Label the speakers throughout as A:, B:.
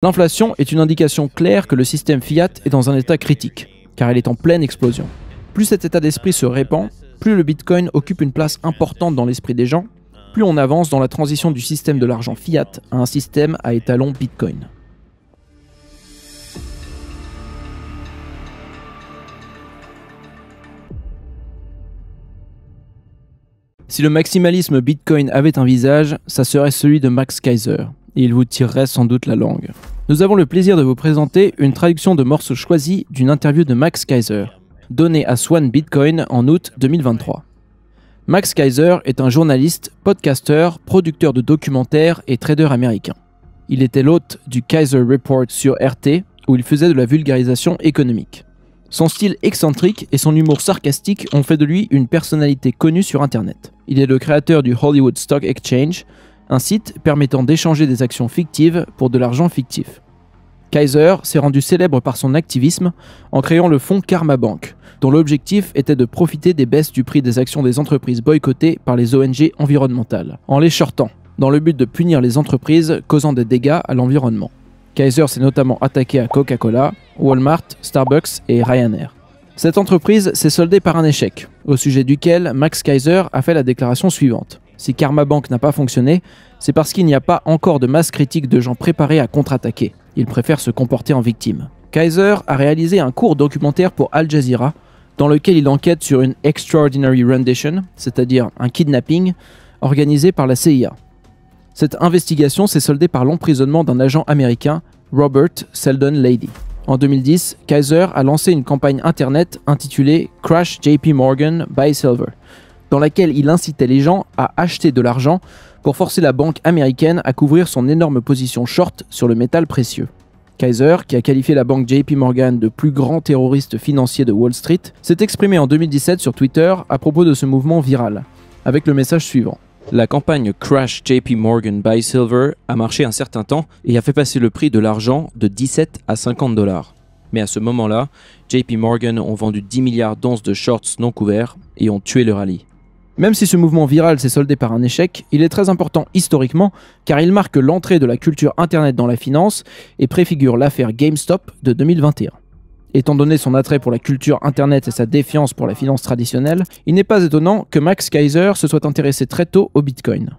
A: L'inflation est une indication claire que le système fiat est dans un état critique, car elle est en pleine explosion. Plus cet état d'esprit se répand, plus le Bitcoin occupe une place importante dans l'esprit des gens, plus on avance dans la transition du système de l'argent fiat à un système à étalon Bitcoin. Si le maximalisme Bitcoin avait un visage, ça serait celui de Max Keiser, et il vous tirerait sans doute la langue. Nous avons le plaisir de vous présenter une traduction de morceaux choisis d'une interview de Max Keiser, donnée à Swan Bitcoin en août 2023. Max Keiser est un journaliste, podcasteur, producteur de documentaires et trader américain. Il était l'hôte du Keiser Report sur RT, où il faisait de la vulgarisation économique. Son style excentrique et son humour sarcastique ont fait de lui une personnalité connue sur Internet. Il est le créateur du Hollywood Stock Exchange, un site permettant d'échanger des actions fictives pour de l'argent fictif. Keiser s'est rendu célèbre par son activisme en créant le fonds Karma Bank, dont l'objectif était de profiter des baisses du prix des actions des entreprises boycottées par les ONG environnementales, en les shortant, dans le but de punir les entreprises causant des dégâts à l'environnement. Keiser s'est notamment attaqué à Coca-Cola, Walmart, Starbucks et Ryanair. Cette entreprise s'est soldée par un échec, au sujet duquel Max Keiser a fait la déclaration suivante. Si Karma Bank n'a pas fonctionné, c'est parce qu'il n'y a pas encore de masse critique de gens préparés à contre-attaquer. Ils préfèrent se comporter en victime. Keiser a réalisé un court documentaire pour Al Jazeera, dans lequel il enquête sur une Extraordinary Rendition, c'est-à-dire un kidnapping, organisé par la CIA. Cette investigation s'est soldée par l'emprisonnement d'un agent américain, Robert Seldon Lady. En 2010, Keiser a lancé une campagne internet intitulée Crash JP Morgan Buy Silver, dans laquelle il incitait les gens à acheter de l'argent pour forcer la banque américaine à couvrir son énorme position short sur le métal précieux. Keiser, qui a qualifié la banque JP Morgan de plus grand terroriste financier de Wall Street, s'est exprimé en 2017 sur Twitter à propos de ce mouvement viral, avec le message suivant. La campagne Crash JP Morgan Buy Silver a marché un certain temps et a fait passer le prix de l'argent de 17 à 50 $. Mais à ce moment-là, JP Morgan ont vendu 10 milliards d'onces de shorts non couverts et ont tué le rallye. Même si ce mouvement viral s'est soldé par un échec, il est très important historiquement car il marque l'entrée de la culture Internet dans la finance et préfigure l'affaire GameStop de 2021. Étant donné son attrait pour la culture Internet et sa défiance pour la finance traditionnelle, il n'est pas étonnant que Max Keiser se soit intéressé très tôt au Bitcoin.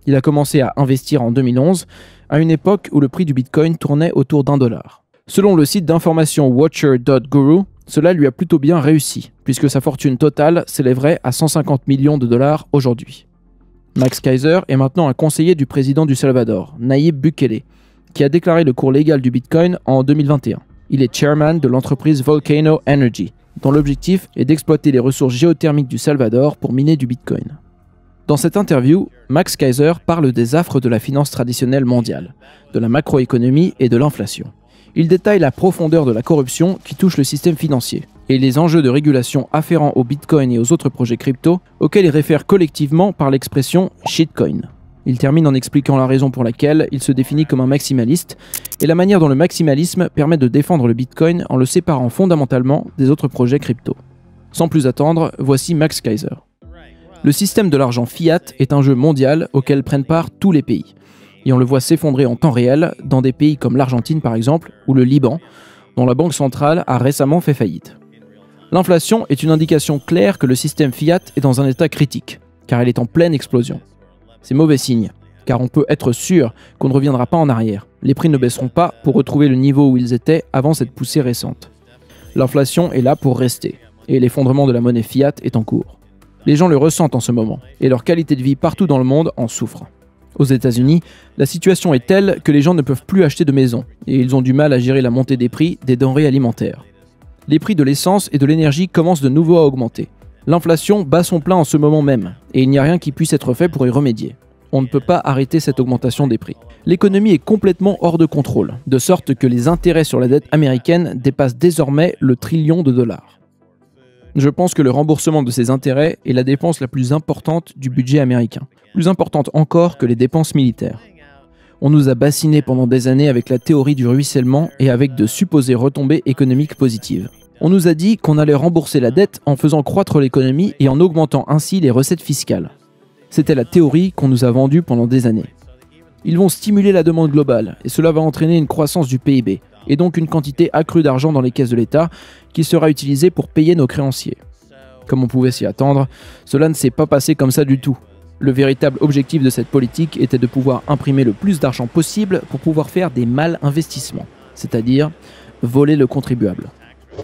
A: Il a commencé à investir en 2011, à une époque où le prix du Bitcoin tournait autour d'$1. Selon le site d'information Watcher.guru, cela lui a plutôt bien réussi, puisque sa fortune totale s'élèverait à 150 millions de dollars aujourd'hui. Max Keiser est maintenant un conseiller du président du Salvador, Nayib Bukele, qui a déclaré le cours légal du Bitcoin en 2021. Il est chairman de l'entreprise Volcano Energy, dont l'objectif est d'exploiter les ressources géothermiques du Salvador pour miner du Bitcoin. Dans cette interview, Max Keiser parle des affres de la finance traditionnelle mondiale, de la macroéconomie et de l'inflation. Il détaille la profondeur de la corruption qui touche le système financier et les enjeux de régulation afférents au Bitcoin et aux autres projets crypto auxquels il réfère collectivement par l'expression « shitcoin ». Il termine en expliquant la raison pour laquelle il se définit comme un maximaliste et la manière dont le maximalisme permet de défendre le Bitcoin en le séparant fondamentalement des autres projets crypto. Sans plus attendre, voici Max Keiser. Le système de l'argent fiat est un jeu mondial auquel prennent part tous les pays. Et on le voit s'effondrer en temps réel dans des pays comme l'Argentine par exemple, ou le Liban, dont la banque centrale a récemment fait faillite. L'inflation est une indication claire que le système fiat est dans un état critique, car elle est en pleine explosion. C'est mauvais signe, car on peut être sûr qu'on ne reviendra pas en arrière. Les prix ne baisseront pas pour retrouver le niveau où ils étaient avant cette poussée récente. L'inflation est là pour rester, et l'effondrement de la monnaie fiat est en cours. Les gens le ressentent en ce moment, et leur qualité de vie partout dans le monde en souffre. Aux États-Unis, la situation est telle que les gens ne peuvent plus acheter de maison, et ils ont du mal à gérer la montée des prix des denrées alimentaires. Les prix de l'essence et de l'énergie commencent de nouveau à augmenter. L'inflation bat son plein en ce moment même, et il n'y a rien qui puisse être fait pour y remédier. On ne peut pas arrêter cette augmentation des prix. L'économie est complètement hors de contrôle, de sorte que les intérêts sur la dette américaine dépassent désormais le $1 trillion. Je pense que le remboursement de ces intérêts est la dépense la plus importante du budget américain, plus importante encore que les dépenses militaires. On nous a bassinés pendant des années avec la théorie du ruissellement et avec de supposées retombées économiques positives. On nous a dit qu'on allait rembourser la dette en faisant croître l'économie et en augmentant ainsi les recettes fiscales. C'était la théorie qu'on nous a vendue pendant des années. Ils vont stimuler la demande globale, et cela va entraîner une croissance du PIB, et donc une quantité accrue d'argent dans les caisses de l'État, qui sera utilisée pour payer nos créanciers. Comme on pouvait s'y attendre, cela ne s'est pas passé comme ça du tout. Le véritable objectif de cette politique était de pouvoir imprimer le plus d'argent possible pour pouvoir faire des mal-investissements, c'est-à-dire voler le contribuable.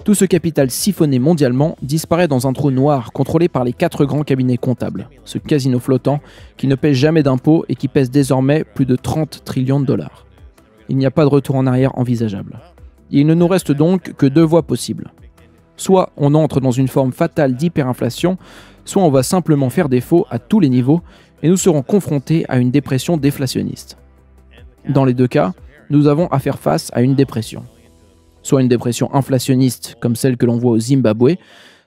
A: Tout ce capital siphonné mondialement disparaît dans un trou noir contrôlé par les 4 grands cabinets comptables, ce casino flottant qui ne paie jamais d'impôts et qui pèse désormais plus de 30 trillions de dollars. Il n'y a pas de retour en arrière envisageable. Et il ne nous reste donc que 2 voies possibles. Soit on entre dans une forme fatale d'hyperinflation, soit on va simplement faire défaut à tous les niveaux et nous serons confrontés à une dépression déflationniste. Dans les 2 cas, nous avons à faire face à une dépression. Soit une dépression inflationniste comme celle que l'on voit au Zimbabwe,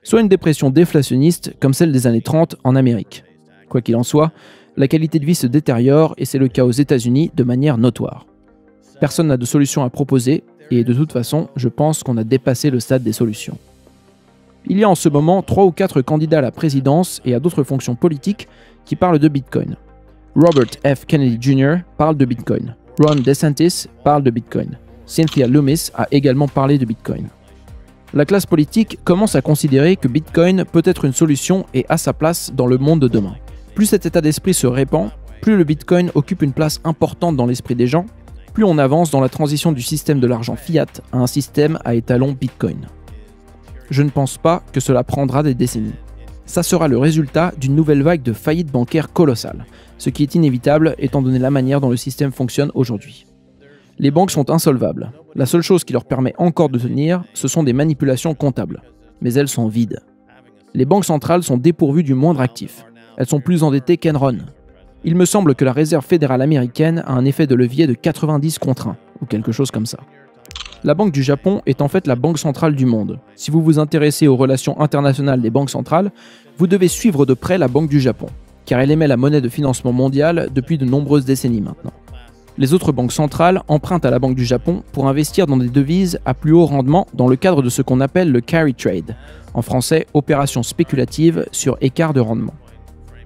A: soit une dépression déflationniste comme celle des années 30 en Amérique. Quoi qu'il en soit, la qualité de vie se détériore et c'est le cas aux États-Unis de manière notoire. Personne n'a de solution à proposer et de toute façon, je pense qu'on a dépassé le stade des solutions. Il y a en ce moment 3 ou 4 candidats à la présidence et à d'autres fonctions politiques qui parlent de Bitcoin. Robert F. Kennedy Jr. parle de Bitcoin. Ron DeSantis parle de Bitcoin. Cynthia Lummis a également parlé de Bitcoin. La classe politique commence à considérer que Bitcoin peut être une solution et a sa place dans le monde de demain. Plus cet état d'esprit se répand, plus le Bitcoin occupe une place importante dans l'esprit des gens, plus on avance dans la transition du système de l'argent fiat à un système à étalon Bitcoin. Je ne pense pas que cela prendra des décennies. Ça sera le résultat d'une nouvelle vague de faillites bancaires colossales, ce qui est inévitable étant donné la manière dont le système fonctionne aujourd'hui. Les banques sont insolvables. La seule chose qui leur permet encore de tenir, ce sont des manipulations comptables. Mais elles sont vides. Les banques centrales sont dépourvues du moindre actif. Elles sont plus endettées qu'Enron. Il me semble que la Réserve fédérale américaine a un effet de levier de 90 contre 1, ou quelque chose comme ça. La Banque du Japon est en fait la banque centrale du monde. Si vous vous intéressez aux relations internationales des banques centrales, vous devez suivre de près la Banque du Japon, car elle émet la monnaie de financement mondiale depuis de nombreuses décennies maintenant. Les autres banques centrales empruntent à la Banque du Japon pour investir dans des devises à plus haut rendement dans le cadre de ce qu'on appelle le carry trade, en français opération spéculative sur écart de rendement.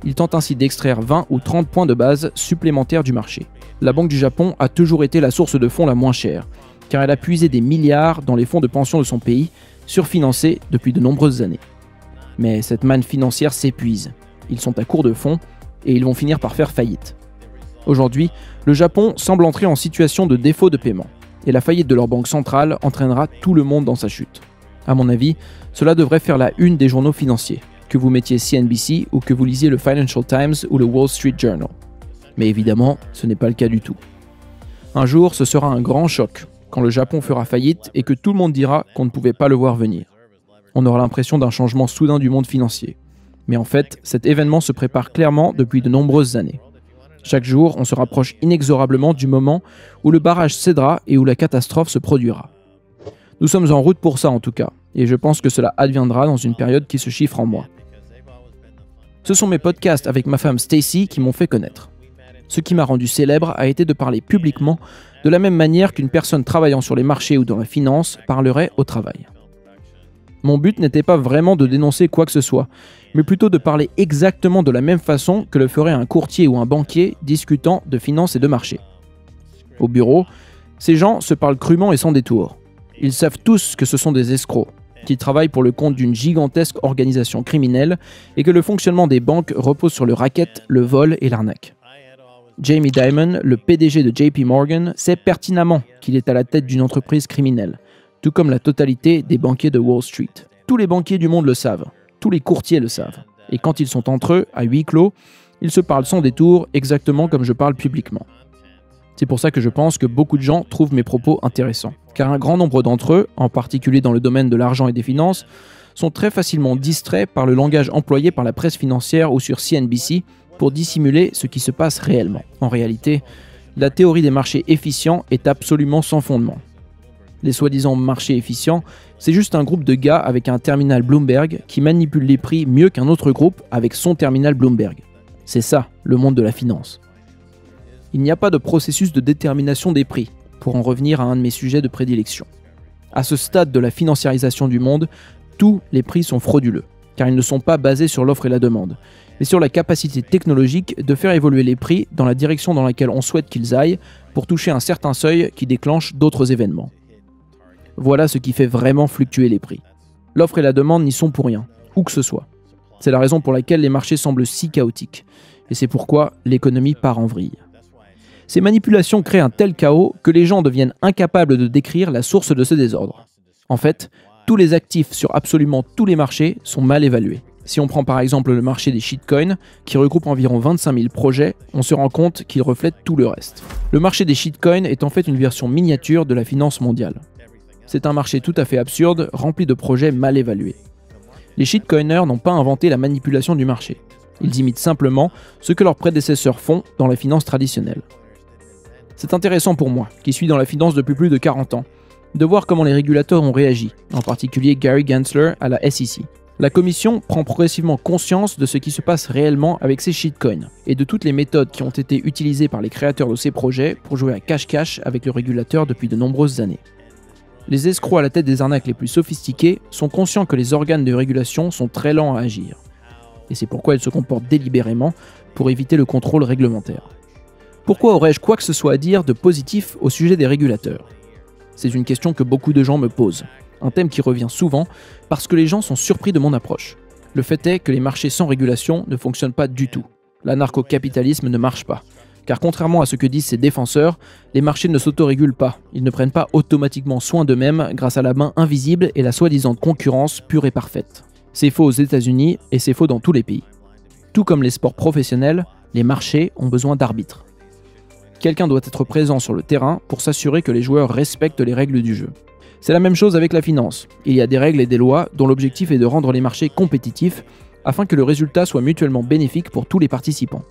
A: Ils tentent ainsi d'extraire 20 ou 30 points de base supplémentaires du marché. La Banque du Japon a toujours été la source de fonds la moins chère, car elle a puisé des milliards dans les fonds de pension de son pays, surfinancés depuis de nombreuses années. Mais cette manne financière s'épuise. Ils sont à court de fonds et ils vont finir par faire faillite. Aujourd'hui, le Japon semble entrer en situation de défaut de paiement, et la faillite de leur banque centrale entraînera tout le monde dans sa chute. À mon avis, cela devrait faire la une des journaux financiers, que vous mettiez CNBC ou que vous lisiez le Financial Times ou le Wall Street Journal. Mais évidemment, ce n'est pas le cas du tout. Un jour, ce sera un grand choc, quand le Japon fera faillite et que tout le monde dira qu'on ne pouvait pas le voir venir. On aura l'impression d'un changement soudain du monde financier. Mais en fait, cet événement se prépare clairement depuis de nombreuses années. Chaque jour, on se rapproche inexorablement du moment où le barrage cédera et où la catastrophe se produira. Nous sommes en route pour ça en tout cas, et je pense que cela adviendra dans une période qui se chiffre en mois. Ce sont mes podcasts avec ma femme Stacy qui m'ont fait connaître. Ce qui m'a rendu célèbre a été de parler publiquement de la même manière qu'une personne travaillant sur les marchés ou dans la finance parlerait au travail. Mon but n'était pas vraiment de dénoncer quoi que ce soit, mais plutôt de parler exactement de la même façon que le ferait un courtier ou un banquier discutant de finance et de marché. Au bureau, ces gens se parlent crûment et sans détour. Ils savent tous que ce sont des escrocs, qui travaillent pour le compte d'une gigantesque organisation criminelle et que le fonctionnement des banques repose sur le racket, le vol et l'arnaque. Jamie Dimon, le PDG de JP Morgan, sait pertinemment qu'il est à la tête d'une entreprise criminelle, tout comme la totalité des banquiers de Wall Street. Tous les banquiers du monde le savent, tous les courtiers le savent, et quand ils sont entre eux, à huis clos, ils se parlent sans détour, exactement comme je parle publiquement. C'est pour ça que je pense que beaucoup de gens trouvent mes propos intéressants, car un grand nombre d'entre eux, en particulier dans le domaine de l'argent et des finances, sont très facilement distraits par le langage employé par la presse financière ou sur CNBC pour dissimuler ce qui se passe réellement. En réalité, la théorie des marchés efficients est absolument sans fondement. Les soi-disant marchés efficients, c'est juste un groupe de gars avec un terminal Bloomberg qui manipule les prix mieux qu'un autre groupe avec son terminal Bloomberg. C'est ça, le monde de la finance. Il n'y a pas de processus de détermination des prix, pour en revenir à un de mes sujets de prédilection. À ce stade de la financiarisation du monde, tous les prix sont frauduleux, car ils ne sont pas basés sur l'offre et la demande. mais sur la capacité technologique de faire évoluer les prix dans la direction dans laquelle on souhaite qu'ils aillent pour toucher un certain seuil qui déclenche d'autres événements. Voilà ce qui fait vraiment fluctuer les prix. L'offre et la demande n'y sont pour rien, où que ce soit. C'est la raison pour laquelle les marchés semblent si chaotiques, et c'est pourquoi l'économie part en vrille. Ces manipulations créent un tel chaos que les gens deviennent incapables de décrire la source de ce désordre. En fait, tous les actifs sur absolument tous les marchés sont mal évalués. Si on prend par exemple le marché des shitcoins, qui regroupe environ 25 000 projets, on se rend compte qu'il reflète tout le reste. Le marché des shitcoins est en fait une version miniature de la finance mondiale. C'est un marché tout à fait absurde, rempli de projets mal évalués. Les shitcoiners n'ont pas inventé la manipulation du marché. Ils imitent simplement ce que leurs prédécesseurs font dans la finance traditionnelle. C'est intéressant pour moi, qui suis dans la finance depuis plus de 40 ans, de voir comment les régulateurs ont réagi, en particulier Gary Gensler à la SEC. La commission prend progressivement conscience de ce qui se passe réellement avec ces shitcoins et de toutes les méthodes qui ont été utilisées par les créateurs de ces projets pour jouer à cache-cache avec le régulateur depuis de nombreuses années. Les escrocs à la tête des arnaques les plus sophistiquées sont conscients que les organes de régulation sont très lents à agir. Et c'est pourquoi ils se comportent délibérément pour éviter le contrôle réglementaire. Pourquoi aurais-je quoi que ce soit à dire de positif au sujet des régulateurs ? C'est une question que beaucoup de gens me posent. Un thème qui revient souvent parce que les gens sont surpris de mon approche. Le fait est que les marchés sans régulation ne fonctionnent pas du tout. L'anarcho-capitalisme ne marche pas. Car contrairement à ce que disent ses défenseurs, les marchés ne s'autorégulent pas. Ils ne prennent pas automatiquement soin d'eux-mêmes grâce à la main invisible et la soi-disant concurrence pure et parfaite. C'est faux aux États-Unis et c'est faux dans tous les pays. Tout comme les sports professionnels, les marchés ont besoin d'arbitres. Quelqu'un doit être présent sur le terrain pour s'assurer que les joueurs respectent les règles du jeu. C'est la même chose avec la finance. Il y a des règles et des lois dont l'objectif est de rendre les marchés compétitifs afin que le résultat soit mutuellement bénéfique pour tous les participants.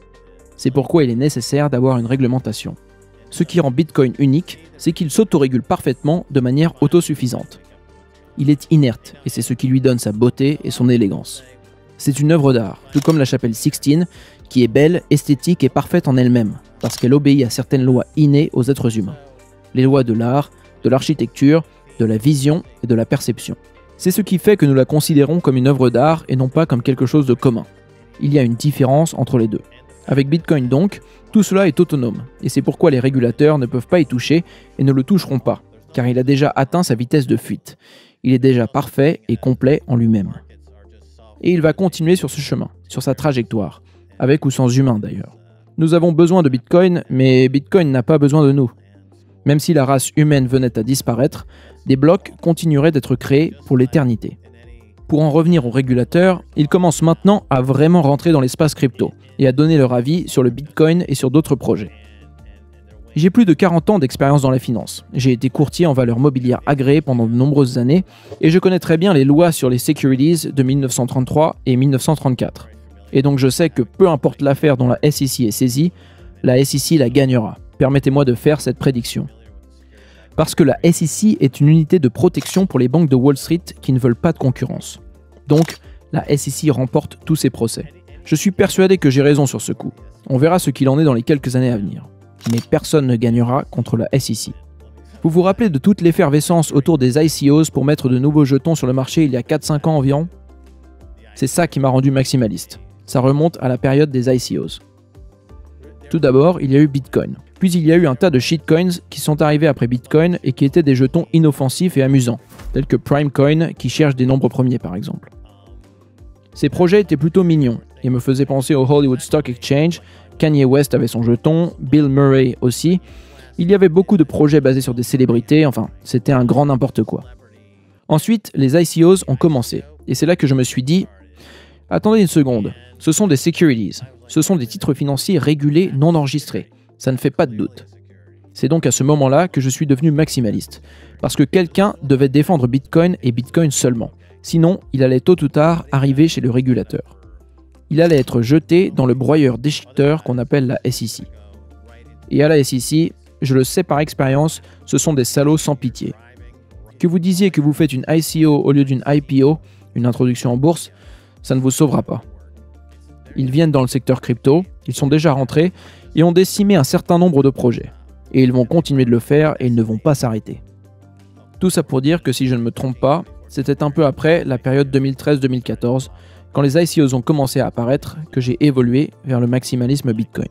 A: C'est pourquoi il est nécessaire d'avoir une réglementation. Ce qui rend Bitcoin unique, c'est qu'il s'autorégule parfaitement de manière autosuffisante. Il est inerte et c'est ce qui lui donne sa beauté et son élégance. C'est une œuvre d'art, tout comme la chapelle Sixtine, qui est belle, esthétique et parfaite en elle-même, parce qu'elle obéit à certaines lois innées aux êtres humains. Les lois de l'art, de l'architecture, de la vision et de la perception. C'est ce qui fait que nous la considérons comme une œuvre d'art et non pas comme quelque chose de commun. Il y a une différence entre les deux. Avec Bitcoin donc, tout cela est autonome, et c'est pourquoi les régulateurs ne peuvent pas y toucher et ne le toucheront pas, car il a déjà atteint sa vitesse de fuite. Il est déjà parfait et complet en lui-même. Et il va continuer sur ce chemin, sur sa trajectoire, avec ou sans humain d'ailleurs. Nous avons besoin de Bitcoin, mais Bitcoin n'a pas besoin de nous. Même si la race humaine venait à disparaître, des blocs continueraient d'être créés pour l'éternité. Pour en revenir aux régulateurs, ils commencent maintenant à vraiment rentrer dans l'espace crypto et à donner leur avis sur le Bitcoin et sur d'autres projets. J'ai plus de 40 ans d'expérience dans la finance. J'ai été courtier en valeurs mobilières agréé pendant de nombreuses années et je connais très bien les lois sur les securities de 1933 et 1934. Et donc je sais que peu importe l'affaire dont la SEC est saisie, la SEC la gagnera. Permettez-moi de faire cette prédiction. Parce que la SEC est une unité de protection pour les banques de Wall Street qui ne veulent pas de concurrence. Donc, la SEC remporte tous ses procès. Je suis persuadé que j'ai raison sur ce coup. On verra ce qu'il en est dans les quelques années à venir. Mais personne ne gagnera contre la SEC. Vous vous rappelez de toute l'effervescence autour des ICOs pour mettre de nouveaux jetons sur le marché il y a 4-5 ans environ ? C'est ça qui m'a rendu maximaliste. Ça remonte à la période des ICOs. Tout d'abord, il y a eu Bitcoin. Puis il y a eu un tas de shitcoins qui sont arrivés après Bitcoin et qui étaient des jetons inoffensifs et amusants, tels que Primecoin qui cherche des nombres premiers par exemple. Ces projets étaient plutôt mignons et me faisaient penser au Hollywood Stock Exchange. Kanye West avait son jeton, Bill Murray aussi. Il y avait beaucoup de projets basés sur des célébrités, enfin, c'était un grand n'importe quoi. Ensuite, les ICOs ont commencé, et c'est là que je me suis dit « Attendez une seconde, ce sont des securities, ce sont des titres financiers régulés non enregistrés, ça ne fait pas de doute. » C'est donc à ce moment-là que je suis devenu maximaliste, parce que quelqu'un devait défendre Bitcoin et Bitcoin seulement. Sinon, il allait tôt ou tard arriver chez le régulateur. Il allait être jeté dans le broyeur déchiqueteur qu'on appelle la SEC. Et à la SEC, je le sais par expérience, ce sont des salauds sans pitié. Que vous disiez que vous faites une ICO au lieu d'une IPO, une introduction en bourse, ça ne vous sauvera pas. Ils viennent dans le secteur crypto, ils sont déjà rentrés et ont décimé un certain nombre de projets. Et ils vont continuer de le faire et ils ne vont pas s'arrêter. Tout ça pour dire que si je ne me trompe pas, c'était un peu après la période 2013-2014, quand les ICOs ont commencé à apparaître que j'ai évolué vers le maximalisme Bitcoin.